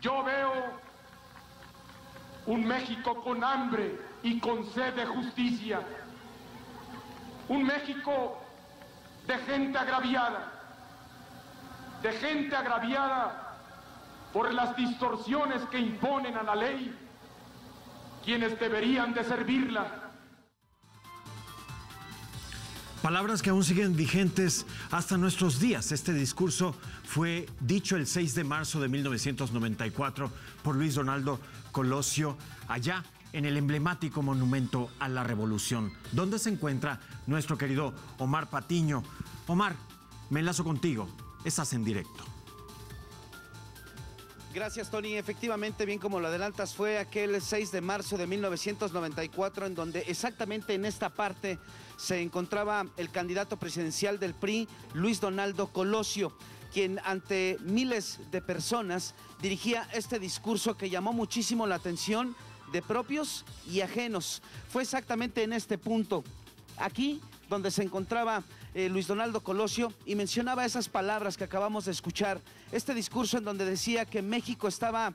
Yo veo un México con hambre y con sed de justicia. Un México de gente agraviada por las distorsiones que imponen a la ley quienes deberían de servirla. Palabras que aún siguen vigentes hasta nuestros días. Este discurso fue dicho el 6 de marzo de 1994 por Luis Donaldo Colosio, allá en el emblemático Monumento a la Revolución, donde se encuentra nuestro querido Omar Patiño. Omar, me enlazo contigo. Estás en directo. Gracias, Tony. Efectivamente, bien como lo adelantas, fue aquel 6 de marzo de 1994 en donde exactamente en esta parte se encontraba el candidato presidencial del PRI, Luis Donaldo Colosio, quien ante miles de personas dirigía este discurso que llamó muchísimo la atención de propios y ajenos. Fue exactamente en este punto, aquí donde se encontraba Luis Donaldo Colosio, y mencionaba esas palabras que acabamos de escuchar. Este discurso en donde decía que México estaba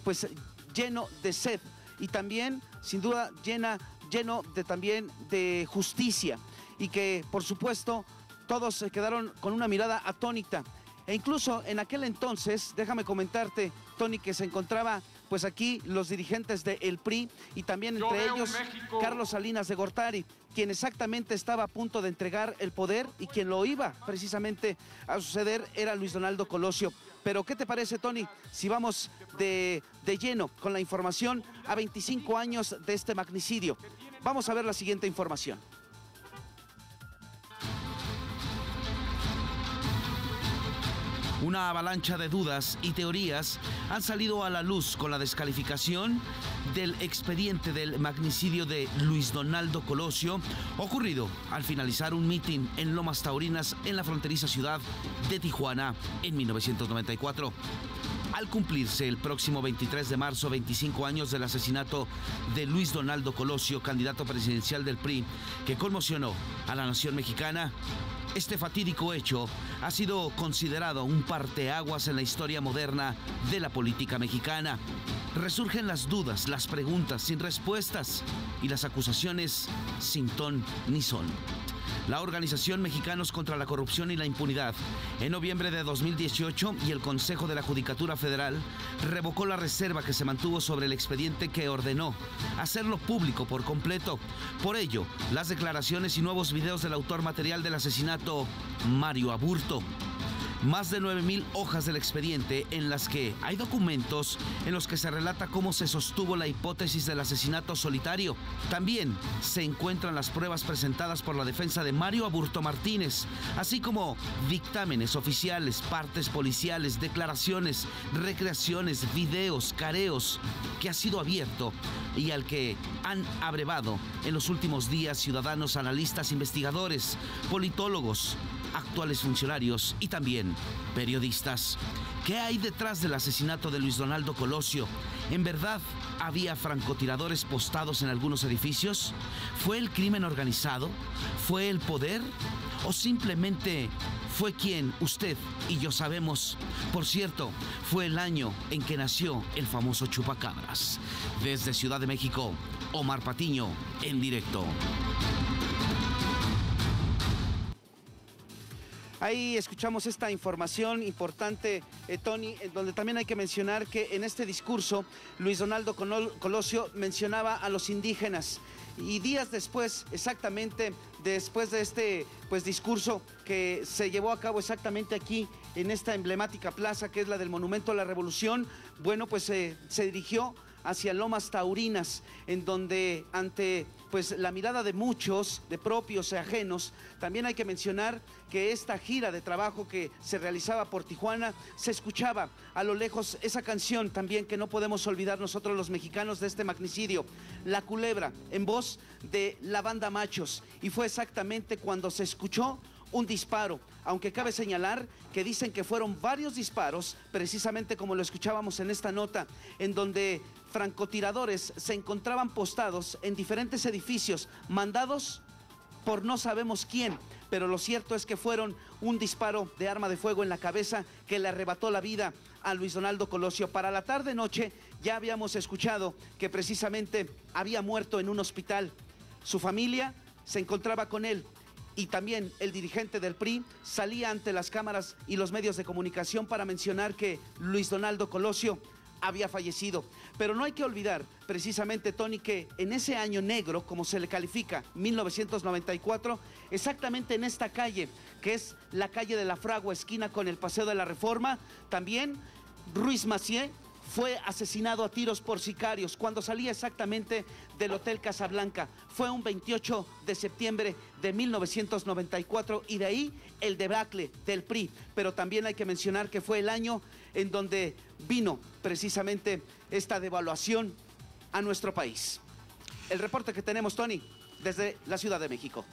pues lleno de sed y también, sin duda, lleno también de justicia, y que por supuesto todos se quedaron con una mirada atónita. E incluso en aquel entonces, déjame comentarte, Tony, que se encontraba pues aquí los dirigentes del PRI y también entre ellos Carlos Salinas de Gortari, quien exactamente estaba a punto de entregar el poder, y quien lo iba precisamente a suceder era Luis Donaldo Colosio. Pero ¿qué te parece, Tony, si vamos de lleno con la información a 25 años de este magnicidio? Vamos a ver la siguiente información. Una avalancha de dudas y teorías han salido a la luz con la descalificación del expediente del magnicidio de Luis Donaldo Colosio, ocurrido al finalizar un mitin en Lomas Taurinas, en la fronteriza ciudad de Tijuana, en 1994. Al cumplirse el próximo 23 de marzo 25 años del asesinato de Luis Donaldo Colosio, candidato presidencial del PRI, que conmocionó a la nación mexicana, este fatídico hecho ha sido considerado un parteaguas en la historia moderna de la política mexicana. Resurgen las dudas, las preguntas sin respuestas y las acusaciones sin ton ni son. La Organización Mexicanos contra la Corrupción y la Impunidad, en noviembre de 2018, y el Consejo de la Judicatura Federal revocó la reserva que se mantuvo sobre el expediente, que ordenó hacerlo público por completo. Por ello, las declaraciones y nuevos videos del autor material del asesinato, Mario Aburto. Más de 9,000 hojas del expediente, en las que hay documentos en los que se relata cómo se sostuvo la hipótesis del asesinato solitario. También se encuentran las pruebas presentadas por la defensa de Mario Aburto Martínez, así como dictámenes oficiales, partes policiales, declaraciones, recreaciones, videos, careos, que ha sido abierto y al que han abrevado en los últimos días ciudadanos, analistas, investigadores, politólogos, actuales funcionarios y también periodistas. ¿Qué hay detrás del asesinato de Luis Donaldo Colosio? ¿En verdad había francotiradores postados en algunos edificios? ¿Fue el crimen organizado? ¿Fue el poder? ¿O simplemente fue quien usted y yo sabemos? Por cierto, fue el año en que nació el famoso chupacabras. Desde Ciudad de México, Omar Patiño, en directo. Ahí escuchamos esta información importante, Tony, en donde también hay que mencionar que en este discurso Luis Donaldo Colosio mencionaba a los indígenas. Y días después, exactamente después de este discurso que se llevó a cabo exactamente aquí en esta emblemática plaza, que es la del Monumento a la Revolución, bueno, pues se dirigió hacia Lomas Taurinas, en donde ante la mirada de muchos, de propios y ajenos, también hay que mencionar que esta gira de trabajo que se realizaba por Tijuana, se escuchaba a lo lejos esa canción también que no podemos olvidar nosotros los mexicanos de este magnicidio, La Culebra, en voz de la banda Machos, y fue exactamente cuando se escuchó un disparo, aunque cabe señalar que dicen que fueron varios disparos, precisamente como lo escuchábamos en esta nota, en donde francotiradores se encontraban postados en diferentes edificios, mandados por no sabemos quién, pero lo cierto es que fueron un disparo de arma de fuego en la cabeza que le arrebató la vida a Luis Donaldo Colosio. Para la tarde-noche ya habíamos escuchado que precisamente había muerto en un hospital. Su familia se encontraba con él y también el dirigente del PRI salía ante las cámaras y los medios de comunicación para mencionar que Luis Donaldo Colosio había fallecido. Pero no hay que olvidar, precisamente, Tony, que en ese año negro, como se le califica, 1994, exactamente en esta calle, que es la calle de la Fragua, esquina con el Paseo de la Reforma, también Ruiz Massieu fue asesinado a tiros por sicarios cuando salía exactamente del Hotel Casablanca. Fue un 28 de septiembre de 1994 y de ahí el debacle del PRI. Pero también hay que mencionar que fue el año en donde vino precisamente esta devaluación a nuestro país. El reporte que tenemos, Tony, desde la Ciudad de México.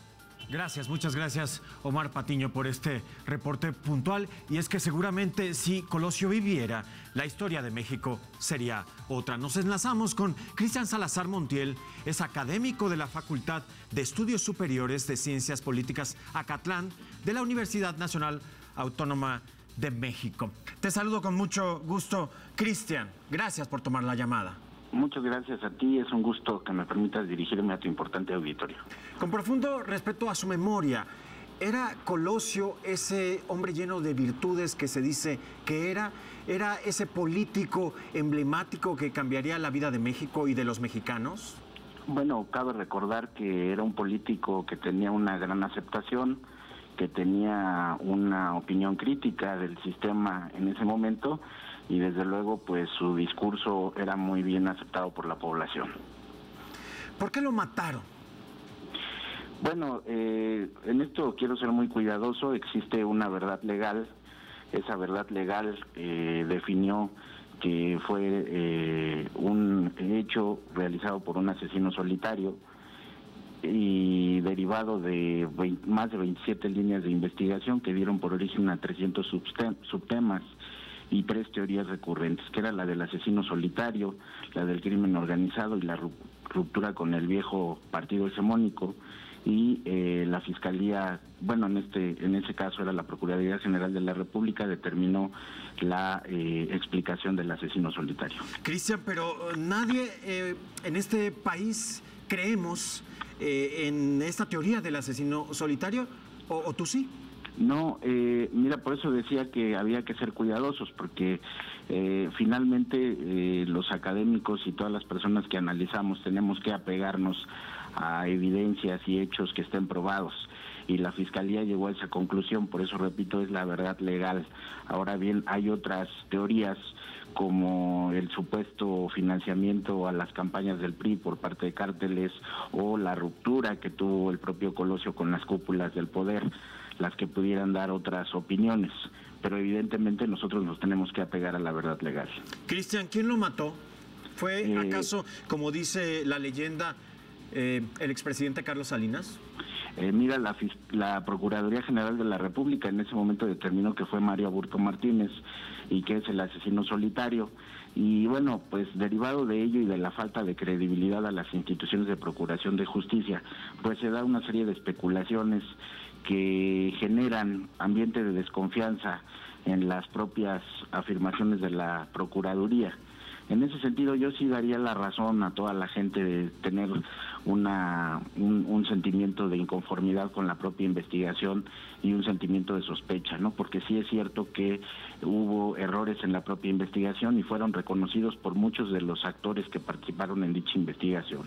Gracias, muchas gracias, Omar Patiño, por este reporte puntual. Y es que seguramente si Colosio viviera, la historia de México sería otra. Nos enlazamos con Cristian Salazar Montiel, es académico de la Facultad de Estudios Superiores de Ciencias Políticas Acatlán de la Universidad Nacional Autónoma de México. Te saludo con mucho gusto, Cristian. Gracias por tomar la llamada. Muchas gracias a ti, es un gusto que me permitas dirigirme a tu importante auditorio. Con profundo respeto a su memoria, ¿era Colosio ese hombre lleno de virtudes que se dice que era? ¿Era ese político emblemático que cambiaría la vida de México y de los mexicanos? Bueno, cabe recordar que era un político que tenía una gran aceptación, que tenía una opinión crítica del sistema en ese momento, y desde luego pues su discurso era muy bien aceptado por la población. ¿Por qué lo mataron? Bueno, en esto quiero ser muy cuidadoso. Existe una verdad legal. Esa verdad legal definió que fue un hecho realizado por un asesino solitario y derivado de más de 27 líneas de investigación que dieron por origen a 300 subtemas y 3 teorías recurrentes, que era la del asesino solitario, la del crimen organizado y la ruptura con el viejo partido hegemónico, y la Fiscalía, bueno, en ese caso era la Procuraduría General de la República, determinó la explicación del asesino solitario. Cristian, pero nadie en este país creemos en esta teoría del asesino solitario, ¿o tú sí? No, mira, por eso decía que había que ser cuidadosos, porque finalmente los académicos y todas las personas que analizamos tenemos que apegarnos a evidencias y hechos que estén probados, y la Fiscalía llegó a esa conclusión. Por eso, repito, es la verdad legal. Ahora bien, hay otras teorías como el supuesto financiamiento a las campañas del PRI por parte de cárteles, o la ruptura que tuvo el propio Colosio con las cúpulas del poder, las que pudieran dar otras opiniones, pero evidentemente nosotros nos tenemos que apegar a la verdad legal. Cristian, ¿quién lo mató? ¿Fue acaso, como dice la leyenda, el expresidente Carlos Salinas? Mira, la Procuraduría General de la República en ese momento determinó que fue Mario Aburto Martínez y que es el asesino solitario. Y bueno, pues derivado de ello y de la falta de credibilidad a las instituciones de procuración de justicia, pues se da una serie de especulaciones que generan ambiente de desconfianza en las propias afirmaciones de la Procuraduría. En ese sentido, yo sí daría la razón a toda la gente de tener un sentimiento de inconformidad con la propia investigación y un sentimiento de sospecha, ¿no? Porque sí es cierto que hubo errores en la propia investigación y fueron reconocidos por muchos de los actores que participaron en dicha investigación.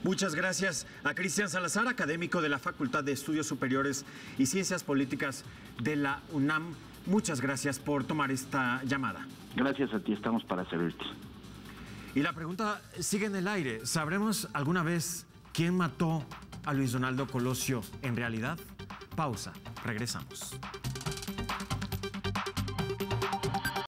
Muchas gracias a Cristian Salazar, académico de la Facultad de Estudios Superiores y Ciencias Políticas de la UNAM. Muchas gracias por tomar esta llamada. Gracias a ti, estamos para servirte. Y la pregunta sigue en el aire. ¿Sabremos alguna vez quién mató a Luis Donaldo Colosio en realidad? Pausa, regresamos.